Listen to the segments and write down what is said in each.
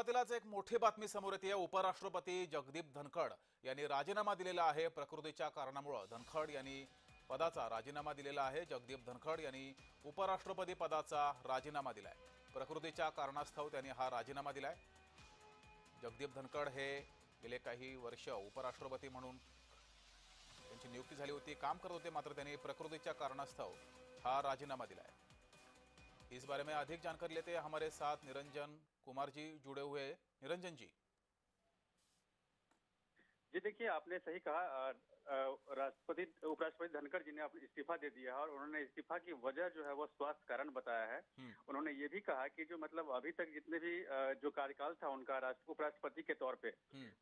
सुरुवातीलाच एक मोठी बातमी समोर येते। उपराष्ट्रपती जगदीप धनखड यांनी राजीनामा दिलेला आहे। प्रकृतीच्या कारणामुळे धनखड यांनी पदाचा राजीनामा दिलेला आहे। जगदीप धनखड यांनी उपराष्ट्रपती पदाचा राजीनामा दिलाय। प्रकृतीच्या कारणास्तव त्यांनी हा राजीनामा दिलाय। जगदीप धनखड हे गेले काही वर्ष उपराष्ट्रपती म्हणून त्यांची नियुक्ती झाली होती, काम करत होते, मात्र त्यांनी प्रकृतीच्या कारणास्तव हा राजीनामा दिलाय। इस बारे में अधिक जानकारी लेते हैं, हमारे साथ निरंजन कुमार जी जुड़े हुए हैं। निरंजन जी। जी देखिए, आपने सही कहा। राष्ट्रपति उपराष्ट्रपति धनखड़ जी ने अपना इस्तीफा दे दिया है और उन्होंने इस्तीफा की वजह जो है वो स्वास्थ्य कारण बताया है। उन्होंने ये भी कहा कि जो मतलब अभी तक जितने भी जो कार्यकाल था उनका उपराष्ट्रपति के तौर पे,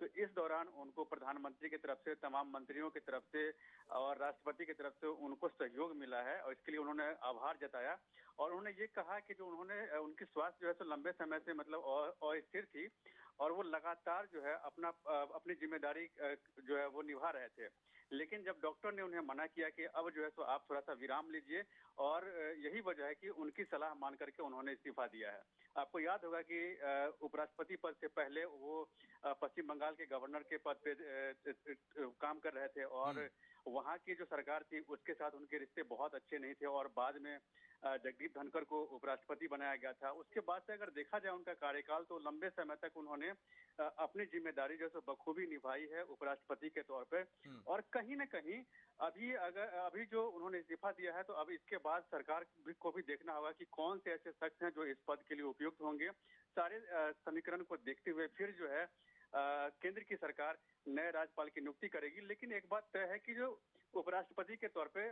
तो इस दौरान उनको प्रधानमंत्री की तरफ से, तमाम मंत्रियों की तरफ से और राष्ट्रपति की तरफ से उनको सहयोग मिला है और इसके लिए उन्होंने आभार जताया। और उन्होंने ये कहा कि जो उनकी स्वास्थ्य जो है तो लंबे समय से मतलब अस्थिर थी और वो लगातार जो है अपनी जिम्मेदारी जो है वो निभा रहे थे। लेकिन जब डॉक्टर ने उन्हें मना किया कि अब जो है तो आप थोड़ा सा विराम लीजिए, और यही वजह है कि उनकी सलाह मान करके उन्होंने इस्तीफा दिया है। आपको याद होगा कि उपराष्ट्रपति पद से पहले वो पश्चिम बंगाल के गवर्नर के पद पे काम कर रहे थे और वहाँ की जो सरकार थी उसके साथ उनके रिश्ते बहुत अच्छे नहीं थे और बाद में जगदीप धनखड़ को उपराष्ट्रपति बनाया गया था। उसके बाद से अगर देखा जाए उनका कार्यकाल, तो लंबे समय तक उन्होंने अपनी जिम्मेदारी जो है बखूबी निभाई है उपराष्ट्रपति के तौर पे। और कहीं न कहीं अभी जो उन्होंने इस्तीफा दिया है, तो अब इसके बाद सरकार को भी देखना होगा कि कौन से ऐसे शख्स हैं जो इस पद के लिए उपयुक्त होंगे। सारे समीकरण को देखते हुए फिर जो है केंद्र की सरकार नए राज्यपाल की नियुक्ति करेगी। लेकिन एक बात तय है कि जो उपराष्ट्रपति के तौर पे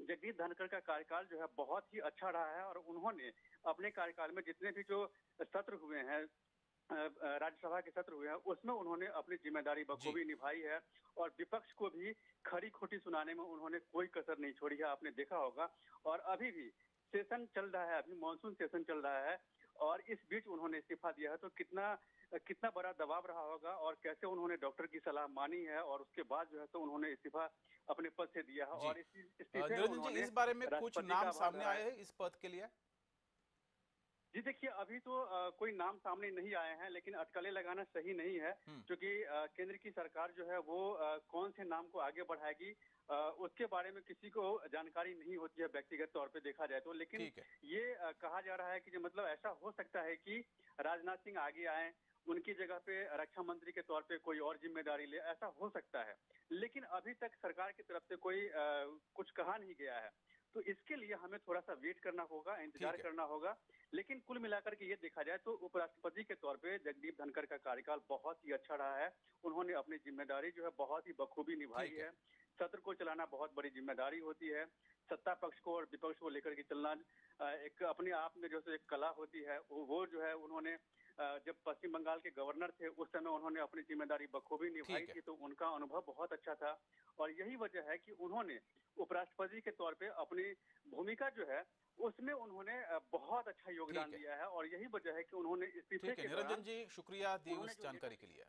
जगदीप धनखड़ का कार्यकाल जो है बहुत ही अच्छा रहा है और उन्होंने अपने कार्यकाल में जितने भी जो सत्र हुए हैं, राज्यसभा के सत्र हुए हैं, उसमें उन्होंने अपनी जिम्मेदारी बखूबी निभाई है और विपक्ष को भी खरी खोटी सुनाने में उन्होंने कोई कसर नहीं छोड़ी है। आपने देखा होगा। और अभी भी सेशन चल रहा है, अभी मानसून सेशन चल रहा है और इस बीच उन्होंने इस्तीफा दिया है, तो कितना बड़ा दबाव रहा होगा और कैसे उन्होंने डॉक्टर की सलाह मानी है और उसके बाद जो है तो उन्होंने इस्तीफा अपने पद से दिया है। और निरंजन जी, इस बारे में कुछ नाम सामने आए हैं इस पद के लिए? जी देखिए, अभी तो कोई नाम सामने नहीं आए हैं, लेकिन अटकलें लगाना सही नहीं है, क्योंकि केंद्र की सरकार जो है वो कौन से नाम को आगे बढ़ाएगी उसके बारे में किसी को जानकारी नहीं होती है व्यक्तिगत तौर पे देखा जाए तो। लेकिन ये कहा जा रहा है कि जो मतलब ऐसा हो सकता है कि राजनाथ सिंह आगे आए, उनकी जगह पे रक्षा मंत्री के तौर पे कोई और जिम्मेदारी ले, ऐसा हो सकता है। लेकिन अभी तक सरकार की तरफ से कोई कुछ कहा नहीं गया है, तो इसके लिए हमें थोड़ा सा वेट करना होगा, इंतजार करना होगा। लेकिन कुल मिलाकर के ये देखा जाए तो उपराष्ट्रपति के तौर पे जगदीप धनखड़ का कार्यकाल बहुत ही अच्छा रहा है। उन्होंने अपनी जिम्मेदारी जो है बहुत ही बखूबी निभाई है। सत्र को चलाना बहुत बड़ी जिम्मेदारी होती है। सत्ता पक्ष को और विपक्ष को लेकर के चलना एक अपने आप में जो है एक कला होती है। वो जो है उन्होंने जब पश्चिम बंगाल के गवर्नर थे उस समय उन्होंने अपनी जिम्मेदारी बखूबी निभाई थी, तो उनका अनुभव बहुत अच्छा था। और यही वजह है कि उन्होंने उपराष्ट्रपति के तौर पे अपनी भूमिका जो है उसमें उन्होंने बहुत अच्छा योगदान दिया है और यही वजह है कि उन्होंने इस्तीफे के निरंजन जी, शुक्रिया दी उस जानकारी के लिए।